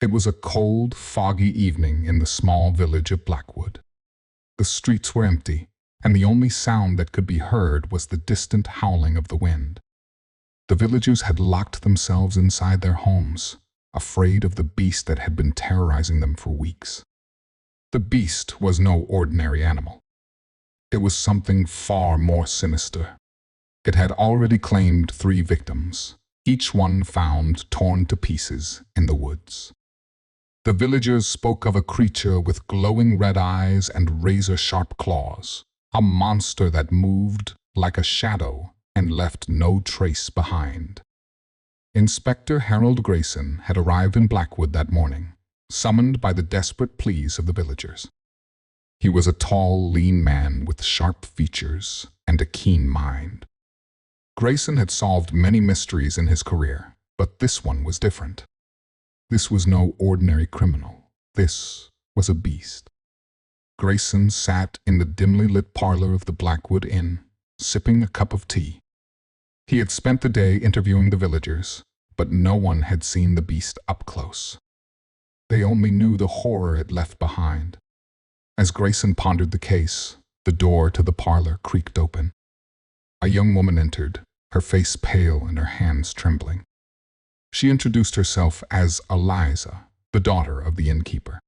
It was a cold, foggy evening in the small village of Blackwood. The streets were empty, and the only sound that could be heard was the distant howling of the wind. The villagers had locked themselves inside their homes, afraid of the beast that had been terrorizing them for weeks. The beast was no ordinary animal. It was something far more sinister. It had already claimed 3 victims, each one found torn to pieces in the woods. The villagers spoke of a creature with glowing red eyes and razor-sharp claws, a monster that moved like a shadow and left no trace behind. Inspector Harold Grayson had arrived in Blackwood that morning, summoned by the desperate pleas of the villagers. He was a tall, lean man with sharp features and a keen mind. Grayson had solved many mysteries in his career, but this one was different. This was no ordinary criminal. This was a beast. Grayson sat in the dimly lit parlor of the Blackwood Inn, sipping a cup of tea. He had spent the day interviewing the villagers, but no one had seen the beast up close. They only knew the horror it left behind. As Grayson pondered the case, the door to the parlor creaked open. A young woman entered, her face pale and her hands trembling. She introduced herself as Eliza, the daughter of the innkeeper.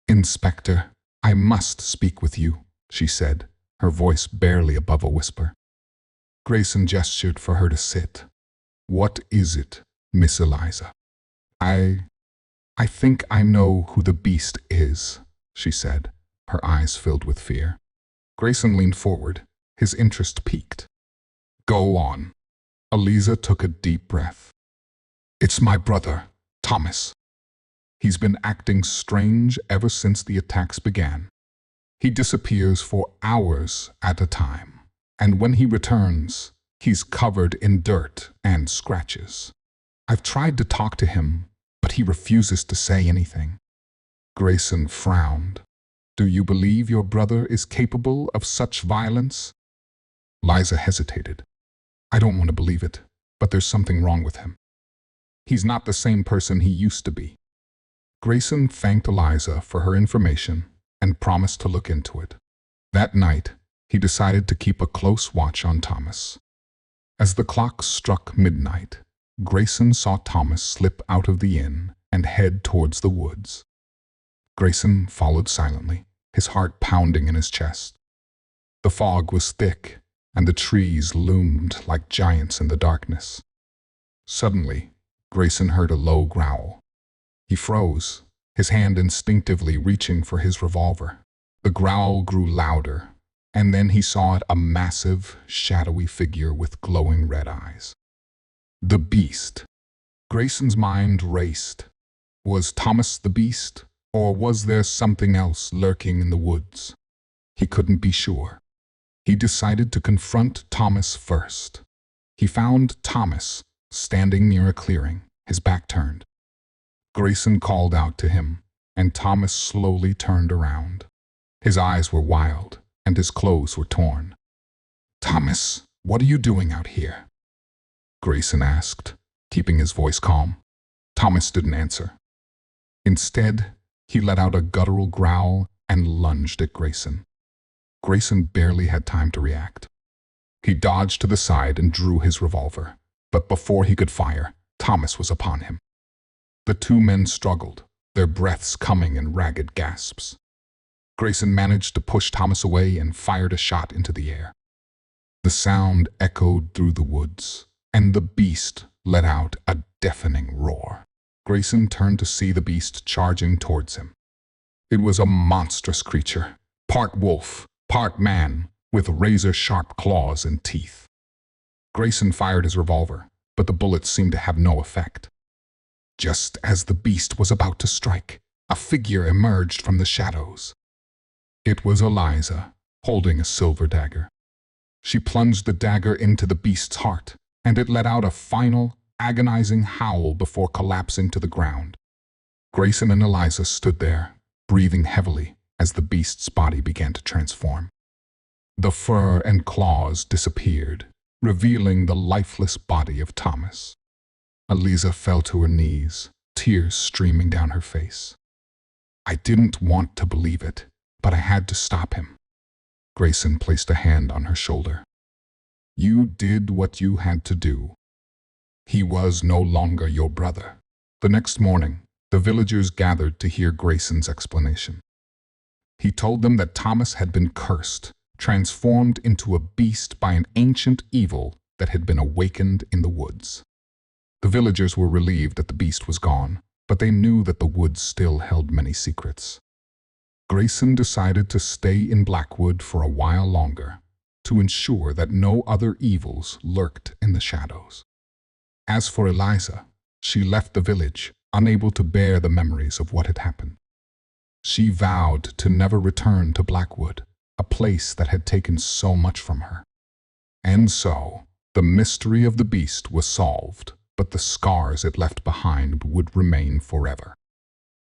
"Inspector, I must speak with you," she said, her voice barely above a whisper. Grayson gestured for her to sit. "What is it, Miss Eliza?" I think I know who the beast is," she said, her eyes filled with fear. Grayson leaned forward, his interest piqued. "Go on." Eliza took a deep breath. "It's my brother, Thomas. He's been acting strange ever since the attacks began. He disappears for hours at a time, and when he returns, he's covered in dirt and scratches. I've tried to talk to him, but he refuses to say anything." Grayson frowned. "Do you believe your brother is capable of such violence?" Liza hesitated. "I don't want to believe it, but there's something wrong with him. He's not the same person he used to be." Grayson thanked Eliza for her information and promised to look into it. That night, he decided to keep a close watch on Thomas. As the clock struck midnight, Grayson saw Thomas slip out of the inn and head towards the woods. Grayson followed silently, his heart pounding in his chest. The fog was thick, and the trees loomed like giants in the darkness. Suddenly, Grayson heard a low growl. He froze, his hand instinctively reaching for his revolver. The growl grew louder, and then he saw a massive, shadowy figure with glowing red eyes. The beast. Grayson's mind raced. Was Thomas the beast, or was there something else lurking in the woods? He couldn't be sure. He decided to confront Thomas first. He found Thomas standing near a clearing, his back turned. Grayson called out to him, and Thomas slowly turned around. His eyes were wild, and his clothes were torn. "Thomas, what are you doing out here?" Grayson asked, keeping his voice calm. Thomas didn't answer. Instead, he let out a guttural growl and lunged at Grayson. Grayson barely had time to react. He dodged to the side and drew his revolver, but before he could fire, Thomas was upon him. The 2 men struggled, their breaths coming in ragged gasps. Grayson managed to push Thomas away and fired a shot into the air. The sound echoed through the woods, and the beast let out a deafening roar. Grayson turned to see the beast charging towards him. It was a monstrous creature, part wolf, part man, with razor-sharp claws and teeth. Grayson fired his revolver, but the bullets seemed to have no effect. Just as the beast was about to strike, a figure emerged from the shadows. It was Eliza, holding a silver dagger. She plunged the dagger into the beast's heart, and it let out a final, agonizing howl before collapsing to the ground. Grayson and Eliza stood there, breathing heavily as the beast's body began to transform. The fur and claws disappeared, revealing the lifeless body of Thomas. Eliza fell to her knees, tears streaming down her face. I didn't want to believe it, but I had to stop him. Grayson placed a hand on her shoulder. You did what you had to do. He was no longer your brother. The next morning, the villagers gathered to hear Grayson's explanation. He told them that Thomas had been cursed, transformed into a beast by an ancient evil that had been awakened in the woods. The villagers were relieved that the beast was gone, but they knew that the woods still held many secrets. Grayson decided to stay in Blackwood for a while longer, to ensure that no other evils lurked in the shadows. As for Eliza, she left the village, unable to bear the memories of what had happened. She vowed to never return to Blackwood, a place that had taken so much from her. And so, the mystery of the beast was solved, but the scars it left behind would remain forever.